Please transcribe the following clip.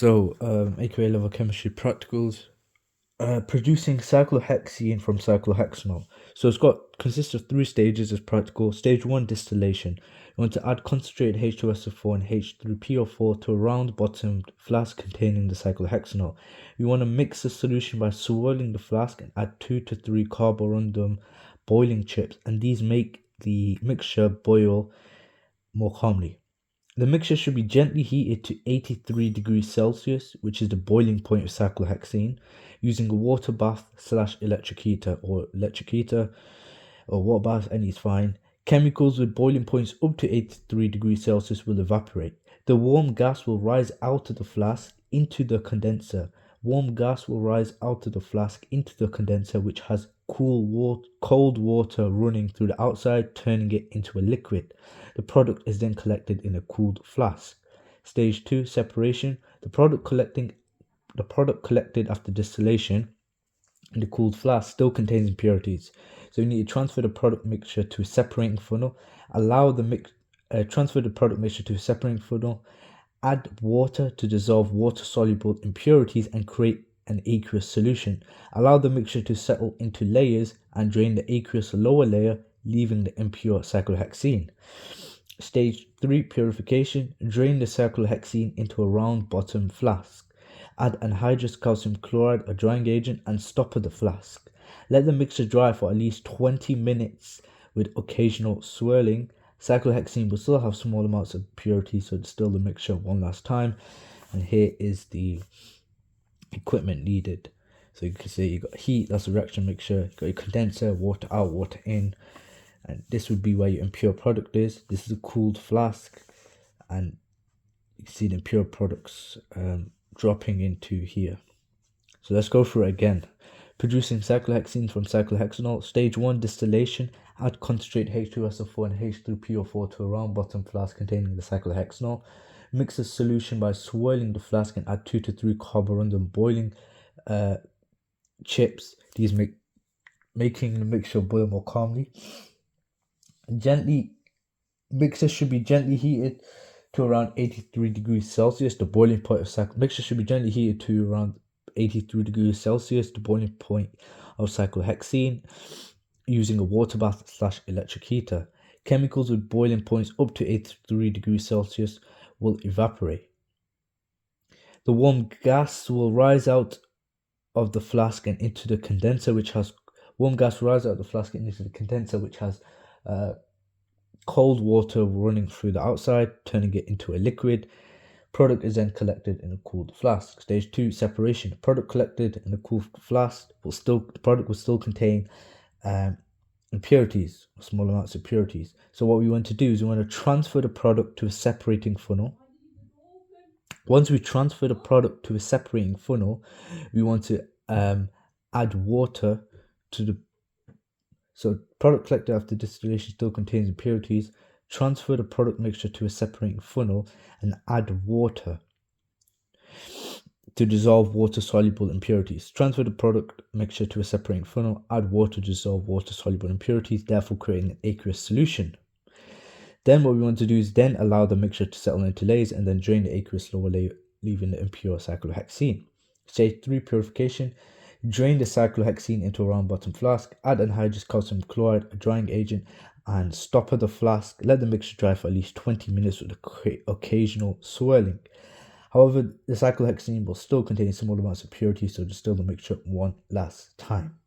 AQA level chemistry practicals. Producing cyclohexene from cyclohexanol. So consists of 3 stages as practical. Stage 1, distillation. You want to add concentrated H2SO4 and H3PO4 to a round bottomed flask containing the cyclohexanol. You want to mix the solution by swirling the flask and add 2 to 3 carborundum boiling chips, and these make the mixture boil more calmly. The mixture should be gently heated to 83 degrees Celsius, which is the boiling point of cyclohexene, using a water bath / electric heater or water bath, any is fine. Chemicals with boiling points up to 83 degrees Celsius will evaporate. The warm gas will rise out of the flask into the condenser. Warm gas will rise out of the flask into the condenser, which has cold water running through the outside, turning it into a liquid. The product is then collected in a cooled flask. Stage 2, separation. The product collected after distillation in the cooled flask still contains impurities. So you need to transfer the product mixture to a separating funnel. Transfer the product mixture to a separating funnel. Add water to dissolve water-soluble impurities and create an aqueous solution. Allow the mixture to settle into layers and drain the aqueous lower layer, leaving the impure cyclohexene. Stage 3, purification. Drain the cyclohexene into a round bottom flask. Add anhydrous calcium chloride, a drying agent, and stopper the flask. Let the mixture dry for at least 20 minutes with occasional swirling. Cyclohexene will still have small amounts of impurities, so distill the mixture one last time. And here is the equipment needed. So you can see you got heat, that's a reaction mixture. You got your condenser, water out, water in, and this would be where your impure product is. This is a cooled flask, and you can see the impure products dropping into here. So let's go through it again. Producing cyclohexene from cyclohexanol. Stage 1, distillation. Add concentrated H2SO4 and H3PO4 to a round bottom flask containing the cyclohexanol. Mix the solution by swirling the flask and add 2 to 3 carborundum boiling chips. These making the mixture boil more calmly. Mixture should be gently heated to around 83 degrees Celsius. The boiling point of mixture should be gently heated to around 83 degrees Celsius, the boiling point of cyclohexene, using a water bath / electric heater. Chemicals with boiling points up to 83 degrees Celsius will evaporate. The warm gas will rise out of the flask and into the condenser, which has cold water running through the outside, turning it into a liquid. Product is then collected in a cooled flask. Stage 2, separation. The product collected in a cooled flask will still contain impurities, small amounts of impurities. So what we want to do is we want to transfer the product to a separating funnel. Once we transfer the product to a separating funnel, we want to add water to the product collected after distillation still contains impurities. Transfer the product mixture to a separating funnel and add water to dissolve water-soluble impurities. Transfer the product mixture to a separating funnel, add water to dissolve water-soluble impurities, therefore creating an aqueous solution. Then what we want to do is then allow the mixture to settle into layers and then drain the aqueous lower layer, leaving the impure cyclohexene. Stage 3, purification. Drain the cyclohexene into a round bottom flask, add anhydrous calcium chloride, a drying agent, and stopper the flask. Let the mixture dry for at least 20 minutes with occasional swirling. However, the cyclohexene will still contain small amounts of purity, so distill the mixture one last time.